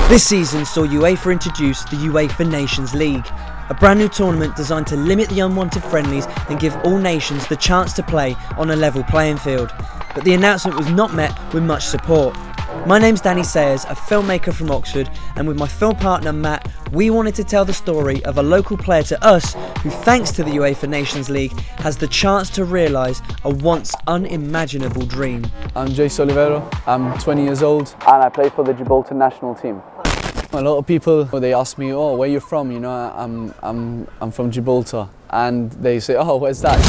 This season saw UEFA introduce the UEFA Nations League, a brand new tournament designed to limit the unwanted friendlies and give all nations the chance to play on a level playing field. But the announcement was not met with much support. My name's Danny Sayers, a filmmaker from Oxford, and with my film partner Matt, we wanted to tell the story of a local player to us who, thanks to the UEFA Nations League, has the chance to realise a once unimaginable dream. I'm Jayce Olivero, I'm 20 years old and I play for the Gibraltar national team. A lot of people, they ask me, oh, where are you from? You know, I'm from Gibraltar, and they say, oh, where's that?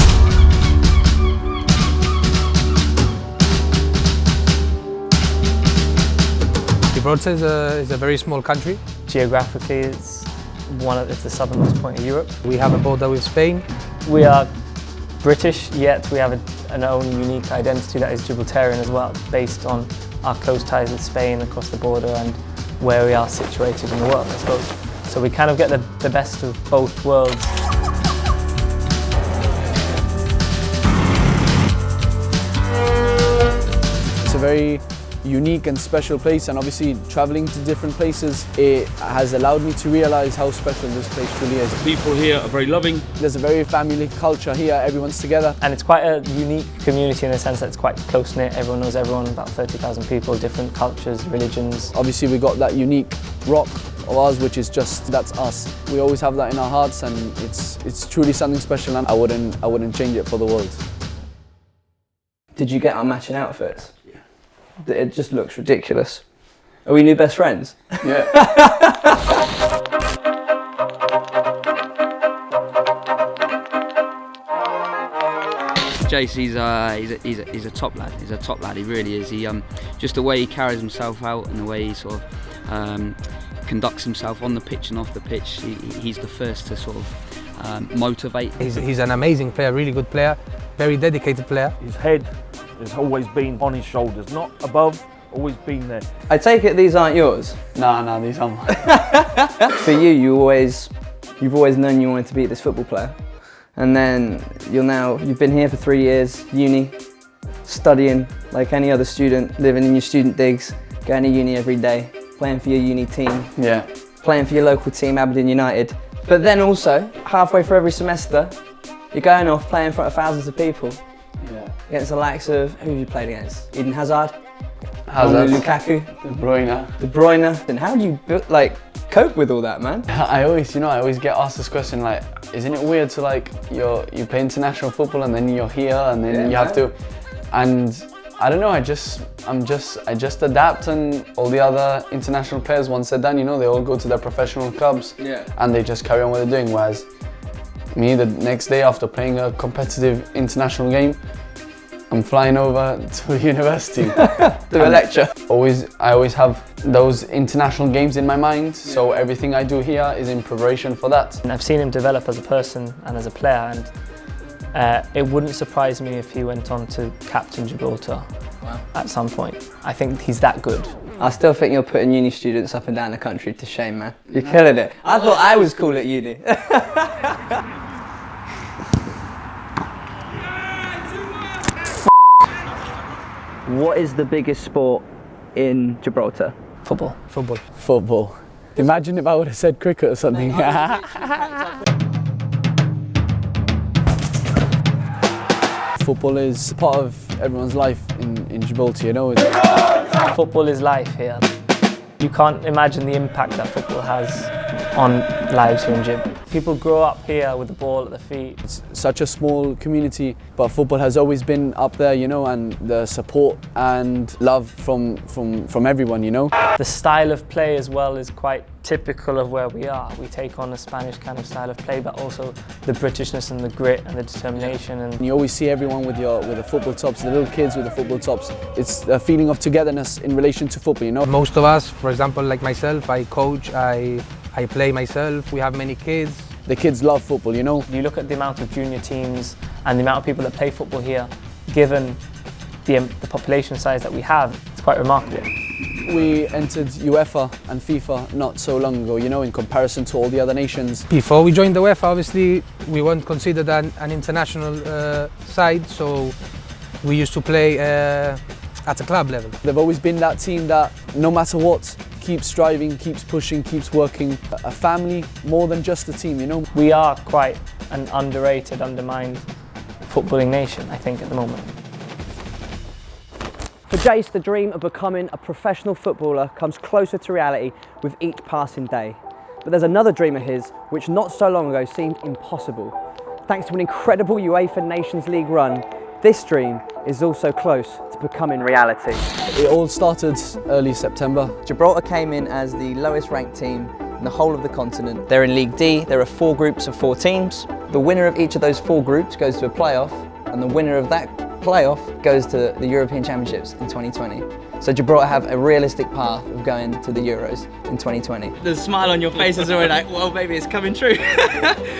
Gibraltar is a very small country. Geographically, it's the southernmost point of Europe. We have a border with Spain. We are British, yet we have an own unique identity that is Gibraltarian as well, based on our close ties with Spain across the border and where we are situated in the world, I suppose. So we kind of get the best of both worlds. It's a very unique and special place, and obviously travelling to different places, it has allowed me to realise how special this place truly is. People here are very loving. There's a very family culture here, everyone's together. And it's quite a unique community in the sense that it's quite close-knit, everyone knows everyone, about 30,000 people, different cultures, religions. Obviously we got that unique rock of ours, which is that's us. We always have that in our hearts, and it's truly something special, and I wouldn't change it for the world. Did you get our matching outfits? It just looks ridiculous. Are we new best friends? Yeah. Jayce, he's a top lad. He's a top lad. He really is. He just the way he carries himself out and the way he sort of conducts himself on the pitch and off the pitch. He's the first to sort of motivate. He's an amazing player, really good player, very dedicated player. His head has always been on his shoulders, not above, always been there. I take it these aren't yours? No, these aren't mine. For you, you've always known you wanted to be this football player. And then you've been here for 3 years, uni, studying like any other student, living in your student digs, going to uni every day, playing for your uni team. Yeah. Playing for your local team, Abingdon United. But then also, halfway through every semester, you're going off playing in front of thousands of people. Yeah. Against the likes of, who have you played against? Isden Hazard, Lukaku, De Bruyne. And how do you cope with all that, man? I always get asked this question, like, isn't it weird to you play international football and then you're here and then you have to, and I don't know, I just adapt, and all the other international players, once they're done, they all go to their professional clubs, and they just carry on what they're doing, whereas me, the next day after playing a competitive international game, I'm flying over to a university. Do a lecture. I always have those international games in my mind, so everything I do here is in preparation for that. And I've seen him develop as a person and as a player, and it wouldn't surprise me if he went on to captain Gibraltar at some point. I think he's that good. I still think you're putting uni students up and down the country to shame, man. You're killing it. I thought I was cool at uni. What is the biggest sport in Gibraltar? Football. Football. Imagine if I would have said cricket or something. Football is part of everyone's life in Gibraltar, Football is life here. You can't imagine the impact that football has on lives here in Gib. People grow up here with the ball at their feet. It's such a small community, but football has always been up there, and the support and love from everyone, The style of play as well is quite typical of where we are. We take on a Spanish kind of style of play, but also the Britishness and the grit and the determination. And you always see everyone with the football tops, the little kids with the football tops. It's a feeling of togetherness in relation to football, Most of us, for example, like myself, I coach, I play myself, we have many kids. The kids love football, You look at the amount of junior teams and the amount of people that play football here, given the population size that we have, it's quite remarkable. We entered UEFA and FIFA not so long ago, in comparison to all the other nations. Before we joined the UEFA, obviously, we weren't considered an international side, so we used to play at a club level. They've always been that team that, no matter what, keeps striving, keeps pushing, keeps working. A family more than just a team, you know. We are quite an underrated, undermined footballing nation, I think, at the moment. For Jayce, the dream of becoming a professional footballer comes closer to reality with each passing day. But there's another dream of his which not so long ago seemed impossible. Thanks to an incredible UEFA Nations League run, this dream is also close to becoming reality. It all started early September. Gibraltar came in as the lowest ranked team in the whole of the continent. They're in League D, there are 4 groups of 4 teams. The winner of each of those 4 groups goes to a playoff, and the winner of that playoff goes to the European Championships in 2020. So Gibraltar have a realistic path of going to the Euros in 2020. The smile on your face is already like, well, maybe it's coming true.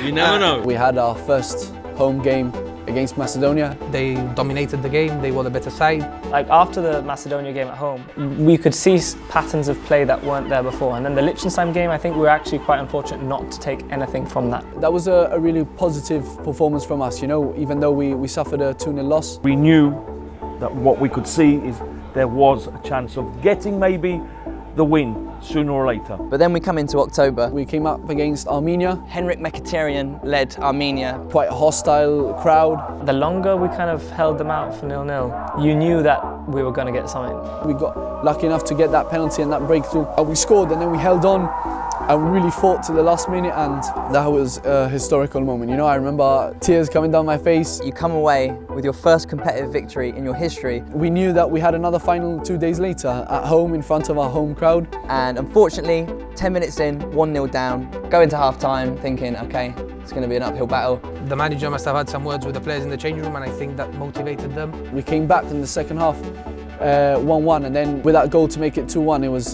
You never know. We had our first home game against Macedonia. They dominated the game, they were the better side. Like after the Macedonia game at home, we could see patterns of play that weren't there before. And then the Liechtenstein game, I think we were actually quite unfortunate not to take anything from that. That was a really positive performance from us, you know, even though we suffered a 2-0 loss. We knew that what we could see is there was a chance of getting maybe the win sooner or later. But then we come into October. We came up against Armenia. Henrik Mkhitaryan led Armenia. Quite a hostile crowd. The longer we kind of held them out for 0-0, you knew that we were going to get something. We got lucky enough to get that penalty and that breakthrough. We scored and then we held on and we really fought to the last minute, and that was a historical moment. You know, I remember tears coming down my face. You come away with your first competitive victory in your history. We knew that we had another final 2 days later at home in front of our home crowd. And unfortunately, 10 minutes in, 1-0 down, go into half-time thinking, okay, it's going to be an uphill battle. The manager must have had some words with the players in the changing room, and I think that motivated them. We came back in the second half, 1-1, and then with that goal to make it 2-1, it was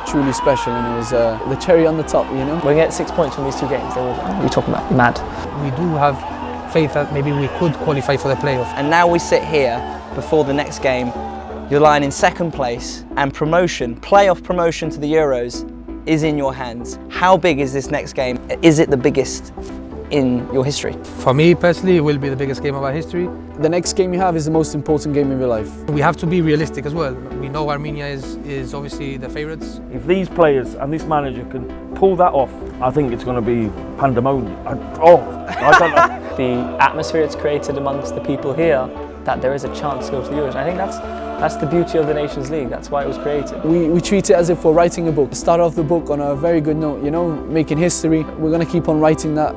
truly special, and it was the cherry on the top, you know. We're going to get 6 points from these 2 games. We're talking about mad. We do have faith that maybe we could qualify for the playoff. And now we sit here before the next game. You're lying in second place, and playoff promotion to the Euros is in your hands. How big is this next game? Is it the biggest in your history? For me personally, it will be the biggest game of our history. The next game you have is the most important game of your life. We have to be realistic as well. We know Armenia is obviously the favourites. If these players and this manager can pull that off, I think it's going to be pandemonium. I don't know. The atmosphere it's created amongst the people here, that there is a chance to go to the Euros. I think that's the beauty of the Nations League. That's why it was created. We treat it as if we're writing a book. Start off the book on a very good note, you know, making history. We're going to keep on writing that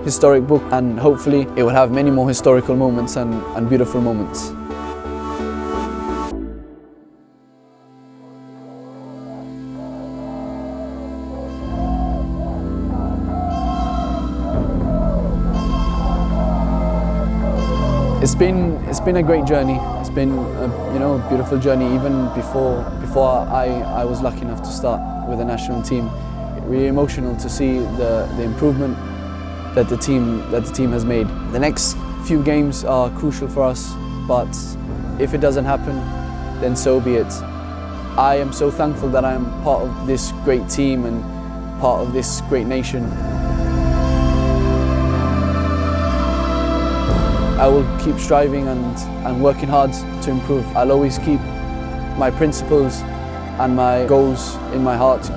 historic book, and hopefully it will have many more historical moments and beautiful moments. It's been a great journey. It's been a beautiful journey. Even before I was lucky enough to start with the national team, really emotional to see the improvement that the team has made. The next few games are crucial for us, but if it doesn't happen, then so be it. I am so thankful that I'm part of this great team and part of this great nation. I will keep striving and working hard to improve. I'll always keep my principles and my goals in my heart.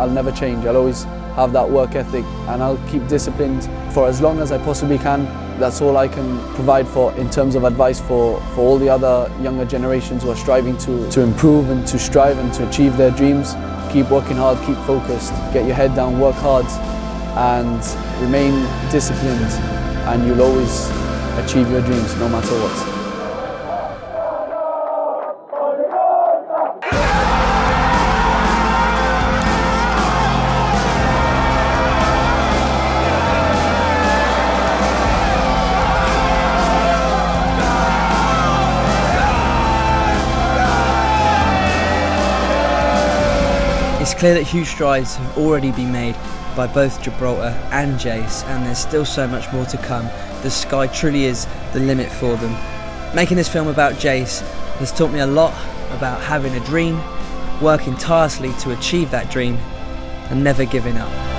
I'll never change. I'll always have that work ethic, and I'll keep disciplined for as long as I possibly can. That's all I can provide for in terms of advice for all the other younger generations who are striving to improve and to strive and to achieve their dreams. Keep working hard, keep focused, get your head down, work hard, and remain disciplined, and you'll always achieve your dreams no matter what. It's clear that huge strides have already been made by both Gibraltar and Jayce, and there's still so much more to come. The sky truly is the limit for them. Making this film about Jayce has taught me a lot about having a dream, working tirelessly to achieve that dream, and never giving up.